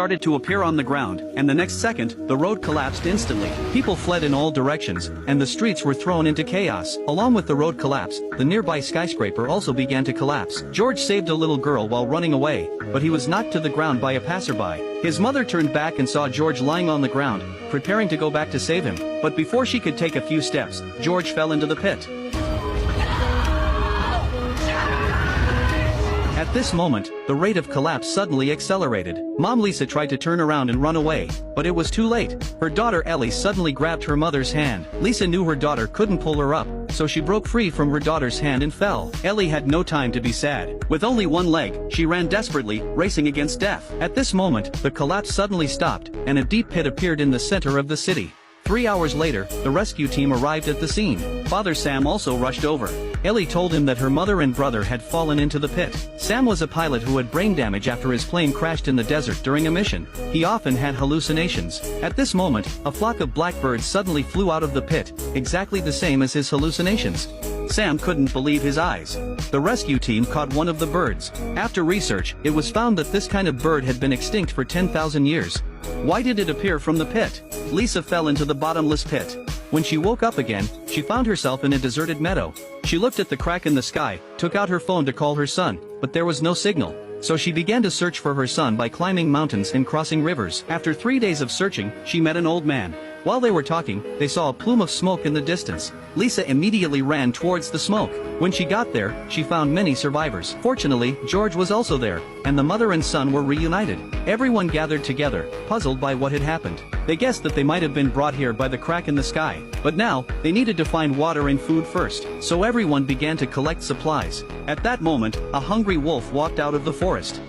started to appear on the ground, and the next second, the road collapsed instantly. People fled in all directions, and the streets were thrown into chaos. Along with the road collapse, the nearby skyscraper also began to collapse. George saved a little girl while running away, but he was knocked to the ground by a passerby. His mother turned back and saw George lying on the ground, preparing to go back to save him. But before she could take a few steps, George fell into the pit. At this moment, the rate of collapse suddenly accelerated. Mom Lisa tried to turn around and run away, but it was too late. Her daughter Ellie suddenly grabbed her mother's hand. Lisa knew her daughter couldn't pull her up, so she broke free from her daughter's hand and fell. Ellie had no time to be sad. With only one leg, she ran desperately, racing against death. At this moment, the collapse suddenly stopped, and a deep pit appeared in the center of the city. 3 hours later, the rescue team arrived at the scene. Father Sam also rushed over. Ellie told him that her mother and brother had fallen into the pit. Sam was a pilot who had brain damage after his plane crashed in the desert during a mission. He often had hallucinations. At this moment, a flock of blackbirds suddenly flew out of the pit, exactly the same as his hallucinations. Sam couldn't believe his eyes. The rescue team caught one of the birds. After research, it was found that this kind of bird had been extinct for 10,000 years. Why did it appear from the pit? Lisa fell into the bottomless pit. When she woke up again, she found herself in a deserted meadow. She looked at the crack in the sky, took out her phone to call her son, but there was no signal. So she began to search for her son by climbing mountains and crossing rivers. After 3 days of searching, she met an old man. While they were talking, they saw a plume of smoke in the distance. Lisa immediately ran towards the smoke. When she got there, she found many survivors. Fortunately, George was also there, and the mother and son were reunited. Everyone gathered together, puzzled by what had happened. They guessed that they might have been brought here by the crack in the sky. But now, they needed to find water and food first. So everyone began to collect supplies. At that moment, a hungry wolf walked out of the forest.